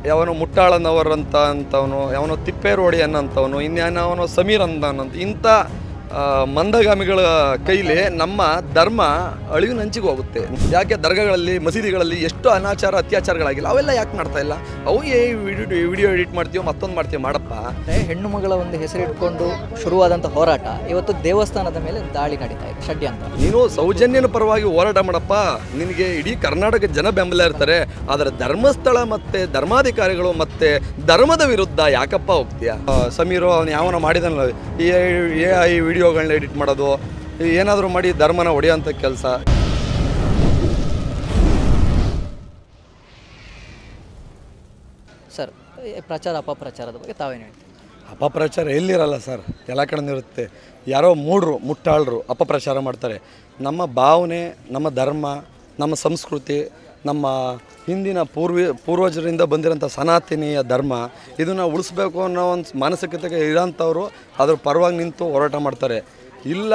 ಯಾವನೋ ಮುಟ್ಟಾಳನವರ್ ಅಂತವನು, ಯಾವನೋ ತಿಪ್ಪೇರೋಡಿ ಅನ್ನಂಥವನು, ಇನ್ಯಾವನೋ ಸಮೀರ್ ಅನ್ನಂತ ಇಂಥ ಮಂದಗಾಮಿಗಳ ಕೈಲಿ ನಮ್ಮ ಧರ್ಮ ಅಳಿವಿನಂಚಿಗೆ ಹೋಗುತ್ತೆ. ಯಾಕೆ ದರ್ಗಾಗಳಲ್ಲಿ ಮಸೀದಿಗಳಲ್ಲಿ ಎಷ್ಟು ಅನಾಚಾರ ಅತ್ಯಾಚಾರಗಳಾಗಿಲ್ಲ, ಅವೆಲ್ಲ ಯಾಕೆ ಮಾಡ್ತಾ ಇಲ್ಲ? ಅವು ವಿಡಿಯೋ ಎಡಿಟ್ ಮಾಡ್ತೀವೋ ಮತ್ತೊಂದು ಮಾಡ್ತೀವಿ ಮಾಡಪ್ಪ. ಹೆಣ್ಣು ಮಗಳ ಒಂದು ಹೆಸರಿಟ್ಕೊಂಡು ಶುರುವಾದಂಥ ಹೋರಾಟ ಇವತ್ತು ದೇವಸ್ಥಾನದ ಮೇಲೆ ದಾಳಿ ನಡೀತಾ ಇದೆ, ಷಡ್ಯಂತ್ರ. ನೀನು ಸೌಜನ್ಯನ ಪರವಾಗಿ ಹೋರಾಟ ಮಾಡಪ್ಪ, ನಿನಗೆ ಇಡೀ ಕರ್ನಾಟಕ ಜನ ಬೆಂಬಲ ಇರ್ತಾರೆ. ಆದರೆ ಧರ್ಮಸ್ಥಳ ಮತ್ತು ಧರ್ಮಾಧಿಕಾರಿಗಳು ಮತ್ತು ಧರ್ಮದ ವಿರುದ್ಧ ಯಾಕಪ್ಪ ಹೋಗ್ತೀಯ? ಸಮೀರು ಅವನು ಯಾವನ ಮಾಡಿದನಲ್ಲ ಈ ವಿಡಿಯೋಗಳನ್ನ ಎಡಿಟ್ ಮಾಡೋದು, ಏನಾದರೂ ಮಾಡಿ ಧರ್ಮನ ಹೊಡೆಯೋಂಥ ಕೆಲಸ. ಸರ್, ಪ್ರಚಾರ ಅಪಪ್ರಚಾರದ ಬಗ್ಗೆ ತಾವೇನು ಹೇಳ್ತೀವಿ? ಅಪಪ್ರಚಾರ ಎಲ್ಲಿರಲ್ಲ ಸರ್, ಎಲ್ಲ ಕಡೆ ಇರುತ್ತೆ. ಯಾರೋ ಮುಟ್ಟಾಳರು ಅಪಪ್ರಚಾರ ಮಾಡ್ತಾರೆ. ನಮ್ಮ ಭಾವನೆ, ನಮ್ಮ ಧರ್ಮ, ನಮ್ಮ ಸಂಸ್ಕೃತಿ, ನಮ್ಮ ಹಿಂದಿನ ಪೂರ್ವಜರಿಂದ ಬಂದಿರೋಂಥ ಸನಾತನೀಯ ಧರ್ಮ, ಇದನ್ನು ಉಳಿಸ್ಬೇಕು ಅನ್ನೋ ಒಂದು ಮಾನಸಿಕತೆಗೆ ಇರೋಂಥವ್ರು ಅದ್ರ ಪರವಾಗಿ ನಿಂತು ಹೋರಾಟ ಮಾಡ್ತಾರೆ. ಇಲ್ಲ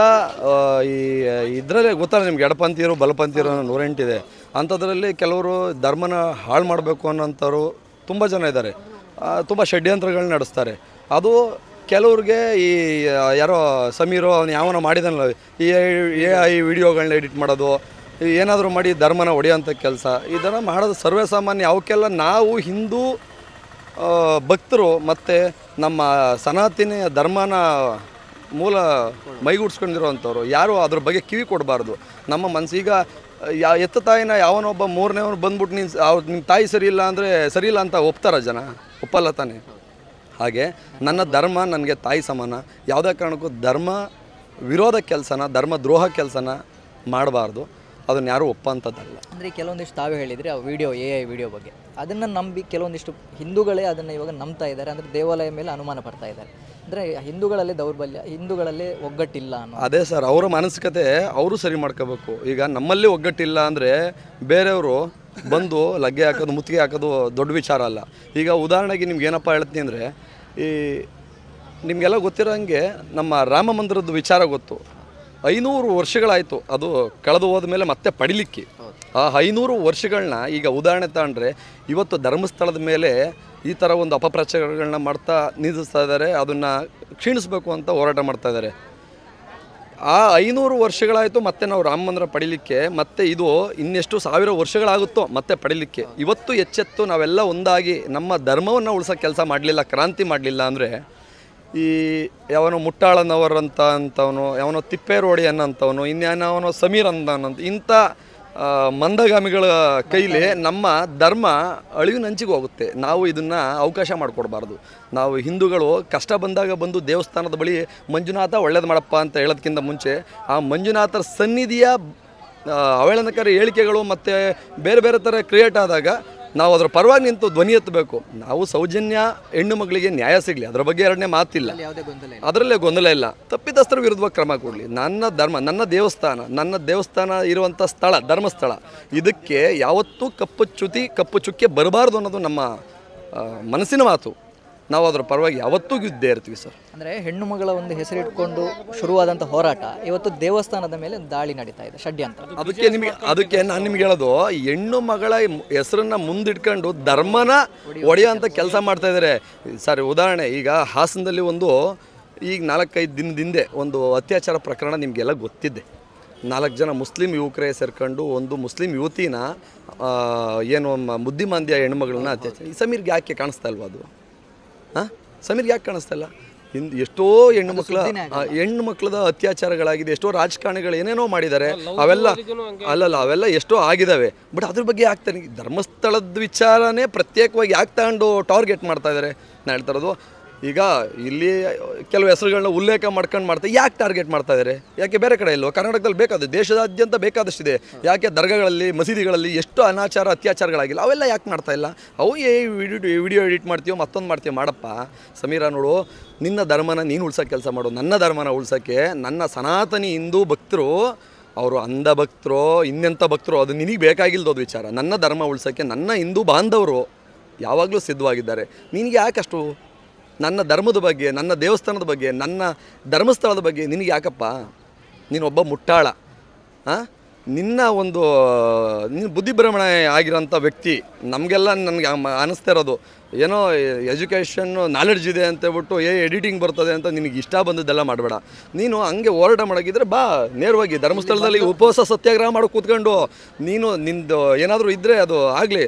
ಇದರಲ್ಲೇ ಗೊತ್ತಲ್ಲ ನಿಮ್ಗೆ, ಎಡಪಂಥೀಯರು ಬಲಪಂಥೀಯರು 108 ಇದೆ. ಅಂಥದ್ರಲ್ಲಿ ಕೆಲವರು ಧರ್ಮನ ಹಾಳು ಮಾಡಬೇಕು ಅನ್ನೋಂಥವ್ರು ತುಂಬ ಜನ ಇದ್ದಾರೆ. ತುಂಬ ಷಡ್ಯಂತ್ರಗಳನ್ನ ನಡೆಸ್ತಾರೆ. ಅದು ಕೆಲವ್ರಿಗೆ ಯಾರೋ ಸಮೀರು ಅವನು ಯಾವನ ಮಾಡಿದನಲ್ಲ ಈ ವಿಡಿಯೋಗಳನ್ನ ಎಡಿಟ್ ಮಾಡೋದು, ಏನಾದರೂ ಮಾಡಿ ಧರ್ಮನ ಹೊಡೆಯೋಂಥ ಕೆಲಸ, ಇದನ್ನು ಮಾಡೋದು ಸರ್ವೇ ಸಾಮಾನ್ಯ. ಅವಕ್ಕೆಲ್ಲ ನಾವು ಹಿಂದೂ ಭಕ್ತರು ಮತ್ತು ನಮ್ಮ ಸನಾತನ ಧರ್ಮನ ಮೂಲ ಮೈಗೂಡಿಸ್ಕೊಂಡಿರೋವಂಥವ್ರು ಯಾರು ಅದ್ರ ಬಗ್ಗೆ ಕಿವಿ ಕೊಡಬಾರ್ದು. ನಮ್ಮ ಮನಸ್ಸೀಗ ಎತ್ತ ತಾಯಿನ ಯಾವನೊಬ್ಬ ಮೂರನೇವನು ಬಂದ್ಬಿಟ್ಟು ನಿಮ್ಮ ತಾಯಿ ಸರಿಯಿಲ್ಲ ಅಂದರೆ ಸರಿಯಿಲ್ಲ ಅಂತ ಒಪ್ತಾರ ಜನ? ಒಪ್ಪಲ್ಲ ತಾನೆ. ಹಾಗೆ ನನ್ನ ಧರ್ಮ ನನಗೆ ತಾಯಿ ಸಮಾನ. ಯಾವುದೇ ಕಾರಣಕ್ಕೂ ಧರ್ಮ ವಿರೋಧ ಕೆಲಸನ, ಧರ್ಮ ದ್ರೋಹ ಕೆಲಸನ ಮಾಡಬಾರ್ದು. ಅದನ್ನು ಯಾರೂ ಒಪ್ಪಂಥದ್ದಲ್ಲ. ಅಂದರೆ ಕೆಲವೊಂದಿಷ್ಟು ತಾವೇ ಹೇಳಿದರೆ ಆ ವಿಡಿಯೋ AI ವಿಡಿಯೋ ಬಗ್ಗೆ ಅದನ್ನು ನಂಬಿ ಕೆಲವೊಂದಿಷ್ಟು ಹಿಂದೂಗಳೇ ಅದನ್ನು ಇವಾಗ ನಂಬ್ತಾ ಇದ್ದಾರೆ. ಅಂದರೆ ದೇವಾಲಯ ಮೇಲೆ ಅನುಮಾನ ಪಡ್ತಾ ಇದ್ದಾರೆ. ಅಂದರೆ ಹಿಂದೂಗಳಲ್ಲಿ ದೌರ್ಬಲ್ಯ, ಹಿಂದೂಗಳಲ್ಲಿ ಒಗ್ಗಟ್ಟಿಲ್ಲ ಅನ್ನೋ. ಅದೇ ಸರ್, ಅವರ ಮಾನಸಿಕತೆ ಅವರು ಸರಿ ಮಾಡ್ಕೋಬೇಕು. ಈಗ ನಮ್ಮಲ್ಲಿ ಒಗ್ಗಟ್ಟಿಲ್ಲ ಅಂದರೆ ಬೇರೆಯವರು ಬಂದು ಲಗ್ಗೆ ಹಾಕೋದು, ಮುತ್ತಿಗೆ ಹಾಕೋದು ದೊಡ್ಡ ವಿಚಾರ ಅಲ್ಲ. ಈಗ ಉದಾಹರಣೆಗೆ ನಿಮ್ಗೆ ಏನಪ್ಪ ಹೇಳ್ತೀನಿ ಅಂದರೆ, ನಿಮಗೆಲ್ಲ ಗೊತ್ತಿರೋಂಗೆ ನಮ್ಮ ರಾಮ ಮಂದಿರದ ವಿಚಾರ ಗೊತ್ತು. 500 ವರ್ಷಗಳಾಯಿತು ಅದು ಕಳೆದು ಹೋದ ಮೇಲೆ ಮತ್ತೆ ಪಡಿಲಿಕ್ಕೆ. ಆ 500 ವರ್ಷಗಳನ್ನ ಈಗ ಉದಾಹರಣೆ ತಗೊಂಡ್ರೆ, ಇವತ್ತು ಧರ್ಮಸ್ಥಳದ ಮೇಲೆ ಈ ಥರ ಒಂದು ಅಪಪ್ರಚಾರಗಳನ್ನ ಮಾಡ್ತಾ ನಿಲ್ಲಿಸ್ತಾ ಇದ್ದಾರೆ. ಅದನ್ನು ಕ್ಷೀಣಿಸಬೇಕು ಅಂತ ಹೋರಾಟ ಮಾಡ್ತಾ ಇದ್ದಾರೆ. ಆ 500 ವರ್ಷಗಳಾಯಿತು ಮತ್ತೆ ನಾವು ರಾಮ ಮಂದಿರ ಪಡಿಲಿಕ್ಕೆ, ಮತ್ತು ಇದು ಇನ್ನೆಷ್ಟು 1000 ವರ್ಷಗಳಾಗುತ್ತೋ ಮತ್ತೆ ಪಡಿಲಿಕ್ಕೆ. ಇವತ್ತು ಎಚ್ಚೆತ್ತು ನಾವೆಲ್ಲ ಒಂದಾಗಿ ನಮ್ಮ ಧರ್ಮವನ್ನು ಉಳಿಸೋ ಕೆಲಸ ಮಾಡಲಿಲ್ಲ, ಕ್ರಾಂತಿ ಮಾಡಲಿಲ್ಲ ಅಂದರೆ ಯಾವನೋ ಮುಟ್ಟಾಳನವರ್ ಅಂತವನು, ಯಾವನೋ ತಿಪ್ಪೇರೋಡಿ ಅನ್ನಂಥವನು, ಇನ್ಯಾವನೋ ಸಮೀರ್ ಅನ್ನಂತ ಇಂಥ ಮಂದಗಾಮಿಗಳ ಕೈಲಿ ನಮ್ಮ ಧರ್ಮ ಅಳಿವಿನಂಚಿಗೆ ಹೋಗುತ್ತೆ. ನಾವು ಇದನ್ನು ಅವಕಾಶ ಮಾಡಿಕೊಡ್ಬಾರ್ದು. ನಾವು ಹಿಂದೂಗಳು ಕಷ್ಟ ಬಂದಾಗ ಬಂದು ದೇವಸ್ಥಾನದ ಬಳಿ ಮಂಜುನಾಥ ಒಳ್ಳೇದು ಮಾಡಪ್ಪ ಅಂತ ಹೇಳೋದಕ್ಕಿಂತ ಮುಂಚೆ ಆ ಮಂಜುನಾಥರ ಸನ್ನಿಧಿಯ ಅವಹೇಳನಕಾರಿ ಹೇಳಿಕೆಗಳು ಮತ್ತು ಬೇರೆ ಬೇರೆ ಥರ ಕ್ರಿಯೇಟ್ ಆದಾಗ ನಾವು ಅದರ ಪರವಾಗಿ ನಿಂತು ಧ್ವನಿ ಎತ್ತಬೇಕು. ನಾವು ಸೌಜನ್ಯ ಹೆಣ್ಣು ಮಗಳಿಗೆ ನ್ಯಾಯ ಸಿಗಲಿ, ಅದರ ಬಗ್ಗೆ ಎರಡನೇ ಮಾತಿಲ್ಲ, ಅದರಲ್ಲೇ ಗೊಂದಲ ಇಲ್ಲ. ತಪ್ಪಿತಸ್ಥರ ವಿರುದ್ಧವಾಗಿ ಕ್ರಮ ಕೊಡಲಿ. ನನ್ನ ಧರ್ಮ, ನನ್ನ ದೇವಸ್ಥಾನ ಇರುವಂಥ ಸ್ಥಳ, ಧರ್ಮಸ್ಥಳ, ಇದಕ್ಕೆ ಯಾವತ್ತೂ ಕಪ್ಪು ಚುಕ್ಕೆ ಬರಬಾರ್ದು ಅನ್ನೋದು ನಮ್ಮ ಮನಸ್ಸಿನ ಮಾತು. ನಾವು ಅದರ ಪರವಾಗಿ ಯಾವತ್ತೂ ಇದ್ದೇ ಇರ್ತೀವಿ ಸರ್. ಅಂದರೆ ಹೆಣ್ಣು ಮಗಳ ಒಂದು ಹೆಸರಿಟ್ಕೊಂಡು ಶುರುವಾದಂಥ ಹೋರಾಟ ಇವತ್ತು ದೇವಸ್ಥಾನದ ಮೇಲೆ ದಾಳಿ ನಡೀತಾ ಇದೆ, ಷಡ್ಯಂತ್ರ. ಅದಕ್ಕೆ ನಾನು ನಿಮ್ಗೆ ಹೇಳೋದು, ಹೆಣ್ಣು ಮಗಳ ಹೆಸರನ್ನು ಮುಂದಿಟ್ಕೊಂಡು ಧರ್ಮನ ಒಡೆಯೋಂಥ ಕೆಲಸ ಮಾಡ್ತಾ ಇದ್ದಾರೆ ಸರ್. ಉದಾಹರಣೆ, ಈಗ ಹಾಸನದಲ್ಲಿ ಈಗ 4-5 ದಿನದಿಂದ ಒಂದು ಅತ್ಯಾಚಾರ ಪ್ರಕರಣ ನಿಮಗೆಲ್ಲ ಗೊತ್ತಿದೆ. 4 ಜನ ಮುಸ್ಲಿಂ ಯುವಕರೇ ಸೇರ್ಕೊಂಡು ಒಂದು ಮುಸ್ಲಿಂ ಯುವತಿನ ಬುದ್ಧಿಮಾಂದ್ಯ ಹೆಣ್ಮಗಳನ್ನ ಅತ್ಯಾಚಾರ. ಈ ಸಮೀರ್ಗೆ ಯಾಕೆ ಕಾಣಿಸ್ತಾ ಇಲ್ವಾ ಅದು? ಸಮೀರ್ಗೆ ಯಾಕೆ ಕಾಣಿಸ್ತಾ ಇಲ್ಲ? ಎಷ್ಟೋ ಹೆಣ್ಣು ಮಕ್ಕಳದ ಅತ್ಯಾಚಾರಗಳಾಗಿದೆ, ಎಷ್ಟೋ ರಾಜಕಾರಣಿಗಳು ಏನೇನೋ ಮಾಡಿದ್ದಾರೆ, ಅವೆಲ್ಲ ಎಷ್ಟೋ ಆಗಿದ್ದಾವೆ. ಬಟ್ ಅದ್ರ ಬಗ್ಗೆ ಯಾಕೆ ಧರ್ಮಸ್ಥಳದ ವಿಚಾರನೇ ಪ್ರತ್ಯೇಕವಾಗಿ ಯಾಕೆ ತಗೊಂಡು ಟಾರ್ಗೆಟ್ ಮಾಡ್ತಾ ಇದ್ದಾರೆ? ನಾನು ಹೇಳ್ತಾ ಇರೋದು, ಈಗ ಇಲ್ಲಿ ಕೆಲವು ಹೆಸರುಗಳನ್ನ ಉಲ್ಲೇಖ ಮಾಡ್ತಾರೆ. ಯಾಕೆ ಟಾರ್ಗೆಟ್ ಮಾಡ್ತಾ ಇದ್ದಾರೆ? ಯಾಕೆ ಬೇರೆ ಕಡೆ ಇಲ್ವೋ? ಕರ್ನಾಟಕದಲ್ಲಿ ಬೇಕಾದಷ್ಟು, ದೇಶದಾದ್ಯಂತ ಬೇಕಾದಷ್ಟಿದೆ. ಯಾಕೆ ದರ್ಗಾಗಳಲ್ಲಿ ಮಸೀದಿಗಳಲ್ಲಿ ಎಷ್ಟು ಅನಾಚಾರ ಅತ್ಯಾಚಾರಗಳಾಗಿಲ್ಲ, ಅವೆಲ್ಲ ಯಾಕೆ ಮಾಡ್ತಾ ಇಲ್ಲ? ಅವು ವಿಡಿಯೋ ಎಡಿಟ್ ಮಾಡ್ತೀವೋ ಮತ್ತೊಂದು ಮಾಡ್ತೀವಿ ಮಾಡಪ್ಪ. ಸಮೀರ, ನೋಡು, ನಿನ್ನ ಧರ್ಮನ ನೀನು ಉಳ್ಸೋಕ್ಕೆ ಕೆಲಸ ಮಾಡು. ನನ್ನ ಧರ್ಮನ ಉಳ್ಸೋಕ್ಕೆ ನನ್ನ ಸನಾತನಿ ಹಿಂದೂ ಭಕ್ತರು, ಅವರು ಅಂಧ ಭಕ್ತರು, ಇನ್ನೆಂಥ ಭಕ್ತರು, ಅದು ನಿನಗೆ ಬೇಕಾಗಿಲ್ದೋದು ವಿಚಾರ. ನನ್ನ ಧರ್ಮ ಉಳ್ಸೋಕ್ಕೆ ನನ್ನ ಹಿಂದೂ ಬಾಂಧವರು ಯಾವಾಗಲೂ ಸಿದ್ಧವಾಗಿದ್ದಾರೆ. ನಿನಗೆ ಯಾಕಷ್ಟು ನನ್ನ ಧರ್ಮದ ಬಗ್ಗೆ, ನನ್ನ ದೇವಸ್ಥಾನದ ಬಗ್ಗೆ, ನನ್ನ ಧರ್ಮಸ್ಥಳದ ಬಗ್ಗೆ ನಿನಗೆ ಯಾಕಪ್ಪ? ನೀನೊಬ್ಬ ಮುಟ್ಟಾಳ. ನಿನ್ನ ಒಂದು ನಿನ್ನ ಬುದ್ಧಿಭ್ರಮಣೆ ಆಗಿರೋಂಥ ವ್ಯಕ್ತಿ ನಮಗೆಲ್ಲ ನನಗೆ ಅನ್ನಿಸ್ತಾ ಇರೋದು ಏನೋ ಎಜುಕೇಷನ್ ನಾಲೆಡ್ಜ್ ಇದೆ ಅಂತೇಳ್ಬಿಟ್ಟು ಎಡಿಟಿಂಗ್ ಬರ್ತದೆ ಅಂತ ನಿನಗೆ ಇಷ್ಟ ಬಂದದ್ದೆಲ್ಲ ಮಾಡಬೇಡ. ನೀನು ಹಂಗೆ ಹೋರಾಟ ಮಾಡೋಗಿದ್ರೆ ಬಾ, ನೇರವಾಗಿ ಧರ್ಮಸ್ಥಳದಲ್ಲಿ ಉಪವಾಸ ಸತ್ಯಾಗ್ರಹ ಮಾಡಿ ಕೂತ್ಕೊಂಡು ನೀನು ನಿಂದು ಏನಾದರೂ ಇದ್ದರೆ ಅದು ಆಗಲಿ.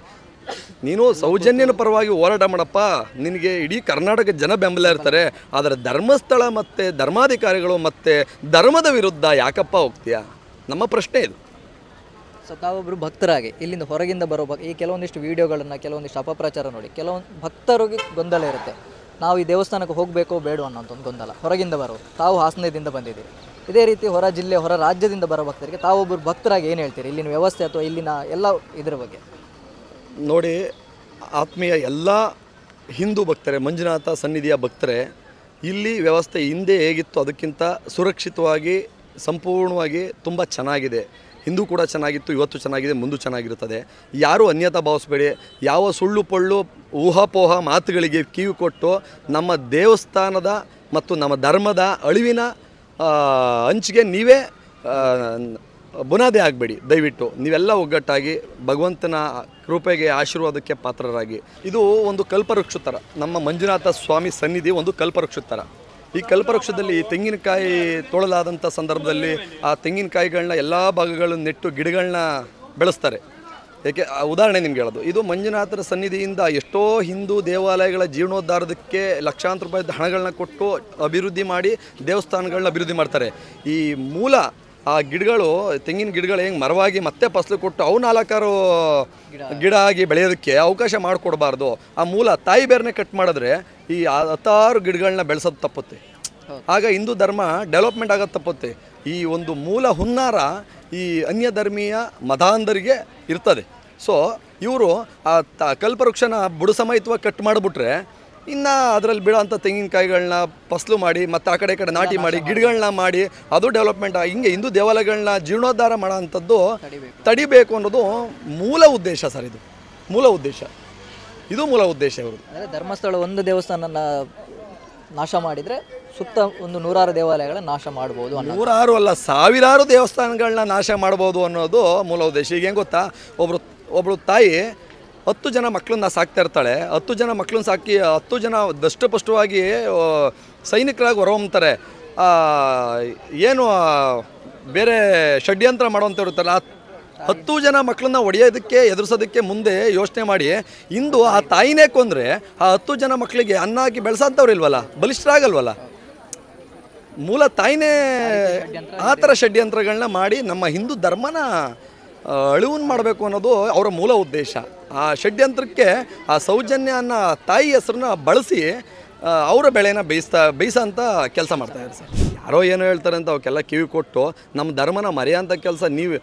ನೀನು ಸೌಜನ್ಯನ ಪರವಾಗಿ ಹೋರಾಟ ಮಾಡಪ್ಪ, ನಿನಗೆ ಇಡೀ ಕರ್ನಾಟಕ ಜನ ಬೆಂಬಲ ಇರ್ತಾರೆ. ಆದರೆ ಧರ್ಮಸ್ಥಳ ಮತ್ತು ಧರ್ಮಾಧಿಕಾರಿಗಳು ಮತ್ತು ಧರ್ಮದ ವಿರುದ್ಧ ಯಾಕಪ್ಪ ಹೋಗ್ತೀಯಾ? ನಮ್ಮ ಪ್ರಶ್ನೆ ಇದು. ಸೊ ತಾವೊಬ್ಬರು ಭಕ್ತರಾಗಿ ಇಲ್ಲಿಂದ ಹೊರಗಿಂದ ಬರೋ ಈ ಕೆಲವೊಂದಿಷ್ಟು ವೀಡಿಯೋಗಳನ್ನು, ಕೆಲವೊಂದಿಷ್ಟು ಅಪಪ್ರಚಾರ ನೋಡಿ ಕೆಲವೊಂದು ಭಕ್ತರಿಗೆ ಗೊಂದಲ ಇರುತ್ತೆ. ನಾವು ಈ ದೇವಸ್ಥಾನಕ್ಕೆ ಹೋಗಬೇಕೋ ಬೇಡ ಅನ್ನೋಂಥ ಒಂದು ಗೊಂದಲ ಹೊರಗಿಂದ ಬರೋರು. ತಾವು ಹಾಸನದಿಂದ ಬಂದಿದ್ದೀರಿ, ಇದೇ ರೀತಿ ಹೊರ ಜಿಲ್ಲೆ ಹೊರ ರಾಜ್ಯದಿಂದ ಬರೋ ಭಕ್ತರಿಗೆ ತಾವೊಬ್ಬರು ಭಕ್ತರಾಗಿ ಏನು ಹೇಳ್ತೀರಿ ಇಲ್ಲಿನ ವ್ಯವಸ್ಥೆ ಅಥವಾ ಇಲ್ಲಿನ ಎಲ್ಲ ಇದರ ಬಗ್ಗೆ? ನೋಡಿ, ಆತ್ಮೀಯ ಎಲ್ಲ ಹಿಂದೂ ಭಕ್ತರೇ, ಮಂಜುನಾಥ ಸನ್ನಿಧಿಯ ಭಕ್ತರೇ, ಇಲ್ಲಿ ವ್ಯವಸ್ಥೆ ಹಿಂದೆ ಹೇಗಿತ್ತು ಅದಕ್ಕಿಂತ ಸುರಕ್ಷಿತವಾಗಿ ಸಂಪೂರ್ಣವಾಗಿ ತುಂಬ ಚೆನ್ನಾಗಿದೆ. ಹಿಂದೂ ಕೂಡ ಚೆನ್ನಾಗಿತ್ತು, ಇವತ್ತು ಚೆನ್ನಾಗಿದೆ, ಮುಂದೆ ಚೆನ್ನಾಗಿರುತ್ತದೆ. ಯಾರೂ ಅನ್ಯತಾ ಭಾವಿಸಬೇಡಿ. ಯಾವ ಸುಳ್ಳು ಪಳ್ಳು ಊಹಾಪೋಹ ಮಾತುಗಳಿಗೆ ಕಿವಿ ಕೊಟ್ಟು ನಮ್ಮ ದೇವಸ್ಥಾನದ ಮತ್ತು ನಮ್ಮ ಧರ್ಮದ ಅಳಿವಿನ ಅಂಚಿಗೆ ನೀವೇ ಬುನಾದಿ ಆಗಬೇಡಿ. ದಯವಿಟ್ಟು ನೀವೆಲ್ಲ ಒಗ್ಗಟ್ಟಾಗಿ ಭಗವಂತನ ಕೃಪೆಗೆ ಆಶೀರ್ವಾದಕ್ಕೆ ಪಾತ್ರರಾಗಿ. ಇದು ಒಂದು ಕಲ್ಪವೃಕ್ಷ ಥರ, ನಮ್ಮ ಮಂಜುನಾಥ ಸ್ವಾಮಿ ಸನ್ನಿಧಿ ಒಂದು ಕಲ್ಪವೃಕ್ಷ ಥರ. ಈ ಕಲ್ಪವೃಕ್ಷದಲ್ಲಿ ತೆಂಗಿನಕಾಯಿ ತೋಳಲಾದಂಥ ಸಂದರ್ಭದಲ್ಲಿ ಆ ತೆಂಗಿನಕಾಯಿಗಳನ್ನ ಎಲ್ಲ ಭಾಗಗಳನ್ನು ನೆಟ್ಟು ಗಿಡಗಳನ್ನ ಬೆಳೆಸ್ತಾರೆ. ಏಕೆ ಉದಾಹರಣೆ ನಿಮ್ಗೆ ಹೇಳೋದು, ಇದು ಮಂಜುನಾಥರ ಸನ್ನಿಧಿಯಿಂದ ಎಷ್ಟೋ ಹಿಂದೂ ದೇವಾಲಯಗಳ ಜೀರ್ಣೋದ್ಧಾರದಕ್ಕೆ ಲಕ್ಷಾಂತರ ರೂಪಾಯಿ ಹಣಗಳನ್ನ ಕೊಟ್ಟು ಅಭಿವೃದ್ಧಿ ಮಾಡಿ ದೇವಸ್ಥಾನಗಳನ್ನ ಅಭಿವೃದ್ಧಿ ಮಾಡ್ತಾರೆ. ಈ ಮೂಲ ಆ ಗಿಡಗಳು, ತೆಂಗಿನ ಗಿಡಗಳು ಹೆಂಗೆ ಮರವಾಗಿ ಮತ್ತೆ ಫಸಲು ಕೊಟ್ಟು ಅವು 4 ಗಿಡ ಆಗಿ ಬೆಳೆಯೋದಕ್ಕೆ ಅವಕಾಶ ಮಾಡಿಕೊಡ್ಬಾರ್ದು. ಆ ಮೂಲ ತಾಯಿ ಬೇರನೆ ಕಟ್ ಮಾಡಿದ್ರೆ ಈ 10 ಗಿಡಗಳನ್ನ ಬೆಳೆಸೋದು ತಪ್ಪುತ್ತೆ. ಆಗ ಹಿಂದೂ ಧರ್ಮ ಡೆವಲಪ್ಮೆಂಟ್ ಆಗೋದು ತಪ್ಪುತ್ತೆ. ಈ ಒಂದು ಮೂಲ ಹುನ್ನಾರ ಈ ಅನ್ಯ ಧರ್ಮೀಯ ಮತಾಂಧರಿಗೆ ಇರ್ತದೆ. ಸೊ ಇವರು ಆ ಕಲ್ಪವೃಕ್ಷನ ಬುಡ ಸಮೇತವಾಗಿ ಕಟ್ ಮಾಡಿಬಿಟ್ರೆ ಇನ್ನು ಅದರಲ್ಲಿ ಬಿಡೋಂಥ ತೆಂಗಿನಕಾಯಿಗಳನ್ನ ಫಸಲು ಮಾಡಿ ಮತ್ತು ಆ ಕಡೆ ನಾಟಿ ಮಾಡಿ ಗಿಡಗಳನ್ನ ಮಾಡಿ ಅದು ಡೆವಲಪ್ಮೆಂಟ್ ಹಿಂಗೆ ಹಿಂದೂ ದೇವಾಲಯಗಳನ್ನ ಜೀರ್ಣೋದ್ಧಾರ ಮಾಡೋ ಅಂಥದ್ದು ತಡಿಬೇಕು ಅನ್ನೋದು ಮೂಲ ಉದ್ದೇಶ ಸರ್. ಇದು ಮೂಲ ಉದ್ದೇಶ, ಇದು ಮೂಲ ಉದ್ದೇಶ ಇವ್ರದ್ದು. ಅಂದರೆ ಧರ್ಮಸ್ಥಳ ಒಂದು ದೇವಸ್ಥಾನ ನಾಶ ಮಾಡಿದರೆ ಸುತ್ತ ಒಂದು 100 ದೇವಾಲಯಗಳ ನಾಶ ಮಾಡ್ಬೋದು. 100 ಅಲ್ಲ, 1000 ದೇವಸ್ಥಾನಗಳನ್ನ ನಾಶ ಮಾಡ್ಬೋದು ಅನ್ನೋದು ಮೂಲ ಉದ್ದೇಶ. ಈಗ ಹೆಂಗೆ ಗೊತ್ತಾ, ಒಬ್ಬಳು ತಾಯಿ 10 ಜನ ಮಕ್ಕಳನ್ನ ಸಾಕ್ತಾ ಇರ್ತಾಳೆ. 10 ಜನ ಮಕ್ಕಳನ್ನ ಸಾಕಿ 10 ಜನ ದಷ್ಟಪುಷ್ಟವಾಗಿ ಸೈನಿಕರಾಗಿ ಹೊರಹೊಮ್ತಾರೆ. ಏನು ಬೇರೆ ಷಡ್ಯಂತ್ರ ಮಾಡೋಂಥ ಇರುತ್ತಲ್ಲ, 10 ಜನ ಮಕ್ಕಳನ್ನ ಹೊಡೆಯೋದಕ್ಕೆ ಎದುರಿಸೋದಕ್ಕೆ ಮುಂದೆ ಯೋಚನೆ ಮಾಡಿ ಇಂದು ಆ ತಾಯಿನೇ ಕೊಂದರೆ ಆ 10 ಜನ ಮಕ್ಕಳಿಗೆ ಅನ್ನ ಹಾಕಿ ಬೆಳೆಸೋಂಥವ್ರು ಇಲ್ವಲ್ಲ, ಬಲಿಷ್ಠರಾಗಲ್ವಲ್ಲ. ಮೂಲ ತಾಯಿನೇ ಆ ಥರ ಷಡ್ಯಂತ್ರಗಳನ್ನ ಮಾಡಿ ನಮ್ಮ ಹಿಂದೂ ಧರ್ಮನ ಅಳಿವನ್ನು ಮಾಡಬೇಕು ಅನ್ನೋದು ಅವರ ಮೂಲ ಉದ್ದೇಶ. ಆ ಷಡ್ಯಂತ್ರಕ್ಕೆ ಆ ಸೌಜನ್ಯ ಅನ್ನೋ ತಾಯಿ ಹೆಸರನ್ನ ಬಳಸಿ ಅವರ ಬೆಳೆನ ಬೇಯಿಸೋಂಥ ಕೆಲಸ ಮಾಡ್ತಾಯಿದ್ದಾರೆ ಸರ್. ಯಾರೋ ಏನೋ ಹೇಳ್ತಾರೆ ಅಂತ ಅವಕ್ಕೆಲ್ಲ ಕಿವಿ ಕೊಟ್ಟು ನಮ್ಮ ಧರ್ಮನ ಮರೆಯೋಂಥ ಕೆಲಸ ನೀವು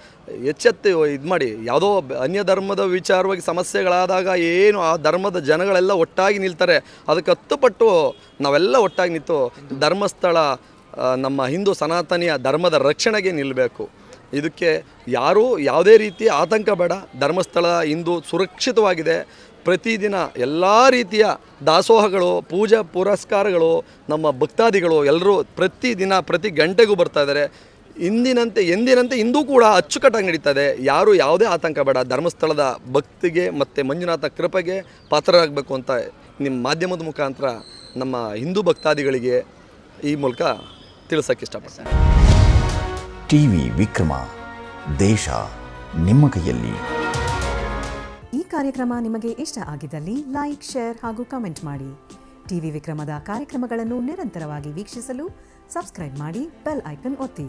ಎಚ್ಚೆತ್ತು ಇದು ಮಾಡಿ. ಯಾವುದೋ ಅನ್ಯ ಧರ್ಮದ ವಿಚಾರವಾಗಿ ಸಮಸ್ಯೆಗಳಾದಾಗ ಏನು ಆ ಧರ್ಮದ ಜನಗಳೆಲ್ಲ ಒಟ್ಟಾಗಿ ನಿಲ್ತಾರೆ. ಅದಕ್ಕೆ 10 ಪಟ್ಟು ನಾವೆಲ್ಲ ಒಟ್ಟಾಗಿ ನಿಂತು ಧರ್ಮಸ್ಥಳ ನಮ್ಮ ಹಿಂದೂ ಸನಾತನಿಯ ಧರ್ಮದ ರಕ್ಷಣೆಗೆ ನಿಲ್ಲಬೇಕು. ಇದಕ್ಕೆ ಯಾರೂ ಯಾವುದೇ ರೀತಿ ಆತಂಕ ಬೇಡ. ಧರ್ಮಸ್ಥಳ ಇಂದು ಸುರಕ್ಷಿತವಾಗಿದೆ. ಪ್ರತಿದಿನ ಎಲ್ಲ ರೀತಿಯ ದಾಸೋಹಗಳು, ಪೂಜಾ ಪುರಸ್ಕಾರಗಳು, ನಮ್ಮ ಭಕ್ತಾದಿಗಳು ಎಲ್ಲರೂ ಪ್ರತಿದಿನ ಪ್ರತಿ ಗಂಟೆಗೂ ಬರ್ತಾ ಇದ್ದಾರೆ. ಎಂದಿನಂತೆ ಇಂದೂ ಕೂಡ ಅಚ್ಚುಕಟ್ಟಾಗಿ ನಡೀತದೆ. ಯಾರೂ ಯಾವುದೇ ಆತಂಕ ಬೇಡ. ಧರ್ಮಸ್ಥಳದ ಭಕ್ತಿಗೆ ಮತ್ತು ಮಂಜುನಾಥ ಕೃಪೆಗೆ ಪಾತ್ರರಾಗಬೇಕು ಅಂತ ನಿಮ್ಮ ಮಾಧ್ಯಮದ ಮುಖಾಂತರ ನಮ್ಮ ಹಿಂದೂ ಭಕ್ತಾದಿಗಳಿಗೆ ಈ ಮೂಲಕ ತಿಳಿಸೋಕ್ಕೆ ಇಷ್ಟಪಡ್ತೀನಿ. ಟಿವಿ ವಿಕ್ರಮ, ದೇಶ ನಿಮ್ಮ ಕೈಯಲ್ಲಿ. ಈ ಕಾರ್ಯಕ್ರಮ ನಿಮಗೆ ಇಷ್ಟ ಆಗಿದ್ದಲ್ಲಿ ಲೈಕ್, ಶೇರ್ ಹಾಗೂ ಕಮೆಂಟ್ ಮಾಡಿ. ಟಿವಿ ವಿಕ್ರಮದ ಕಾರ್ಯಕ್ರಮಗಳನ್ನು ನಿರಂತರವಾಗಿ ವೀಕ್ಷಿಸಲು ಸಬ್ಸ್ಕ್ರೈಬ್ ಮಾಡಿ, ಬೆಲ್ ಐಕನ್ ಒತ್ತಿ.